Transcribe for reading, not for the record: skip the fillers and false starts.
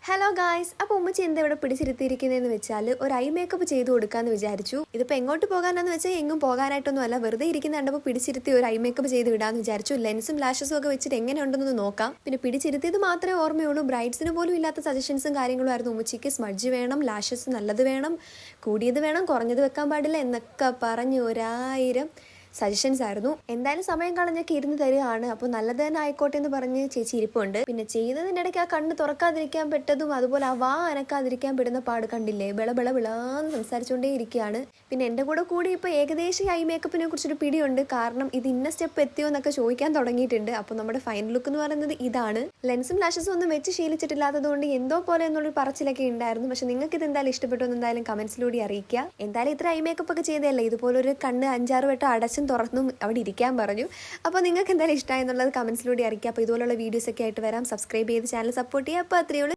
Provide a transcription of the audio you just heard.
Hello guys, അപ്പോൾ ഉമ്മച്ചി എന്താ ഇവിടെ പിടിച്ചിരുത്തിയിരിക്കുന്നതെന്ന് വെച്ചാൽ ഒരു ഐ മേക്കപ്പ് ചെയ്ത് കൊടുക്കാമെന്ന് വിചാരിച്ചു. ഇതിപ്പോൾ എങ്ങോട്ട് പോകാനാന്ന് വെച്ചാൽ എങ്ങും പോകാനായിട്ടൊന്നും അല്ല, വെറുതെ ഇരിക്കുന്ന കണ്ടപ്പോൾ പിടിച്ചിരുത്തി ഒരു ഐ മേക്കപ്പ് ചെയ്ത് വിടാമെന്ന് വിചാരിച്ചു. ലെൻസും ലാഷസും ഒക്കെ വെച്ചിട്ട് എങ്ങനെയുണ്ടെന്ന് നോക്കാം. പിന്നെ പിടിച്ചിരുത്തിയത് മാത്രമേ ഓർമ്മയുള്ളൂ, ബ്രൈഡ്സിന് പോലും ഇല്ലാത്ത സജഷൻസും കാര്യങ്ങളും ആയിരുന്നു ഉമ്മച്ചിക്ക്. സ്മഡ്ജ് വേണം, ലാഷസ് നല്ലത് വേണം, കൂടിയത് വേണം, കുറഞ്ഞത് വെക്കാൻ പാടില്ല എന്നൊക്കെ പറഞ്ഞ് 1000 സജഷൻസ് ആയിരുന്നു. എന്തായാലും സമയം കളഞ്ഞൊക്കെ ഇരുന്ന് തരികയാണ്. അപ്പോൾ നല്ലത് തന്നെ ആയിക്കോട്ടെ എന്ന് പറഞ്ഞ് ചേച്ചി ഇരിപ്പുണ്ട്. പിന്നെ ചെയ്യുന്നതിൻ്റെ ഇടയ്ക്ക് ആ കണ്ണ് തുറക്കാതിരിക്കാൻ പെട്ടതും അതുപോലെ ആ വാ അനക്കാതിരിക്കാൻ പെടുന്ന പാട് കണ്ടില്ലേ, വിളാന്ന് സംസാരിച്ചുകൊണ്ടേ ഇരിക്കുകയാണ്. പിന്നെ എൻ്റെ കൂടി ഇപ്പോൾ ഏകദേശം ഐ മേക്കപ്പിനെ കുറിച്ചൊരു പിടിയുണ്ട്. കാരണം ഇത് ഇന്ന സ്റ്റെപ്പ് എത്തിയോ എന്നൊക്കെ ചോദിക്കാൻ തുടങ്ങിയിട്ടുണ്ട്. അപ്പോൾ നമ്മുടെ ഫൈനൽ ലുക്ക് എന്ന് പറയുന്നത് ഇതാണ്. ലെൻസും ലാഷസും ഒന്നും വെച്ച് ശീലിച്ചിട്ടില്ലാത്തത് കൊണ്ട് എന്തോ പോലെ എന്നുള്ളൊരു പറച്ചിലൊക്കെ ഉണ്ടായിരുന്നു. പക്ഷെ നിങ്ങൾക്ക് ഇത് എന്തായാലും ഇഷ്ടപ്പെട്ടു എന്ന് എന്തായാലും കമൻസിലൂടെ അറിയിക്കുക. എന്തായാലും ഇത്ര ഐ മേക്കപ്പ് ഒക്കെ ചെയ്തതല്ലേ, ഇതുപോലൊരു കണ്ണ് 5-6 വട്ടം അടച്ചും തുറന്നും അവിടെ ഇരിക്കാൻ പറഞ്ഞു. അപ്പോൾ നിങ്ങൾക്ക് എന്തായാലും ഇഷ്ടമായി എന്നുള്ളത് കമൻസിലൂടെ അറിയിക്കുക. അപ്പോൾ ഇതുപോലുള്ള വീഡിയോസൊക്കെ ആയിട്ട് വരാം. സബ്സ്ക്രൈബ് ചെയ്ത് ചാനൽ സപ്പോർട്ട് ചെയ്യുക. അപ്പോൾ അത്രയേ ഉള്ളൂ.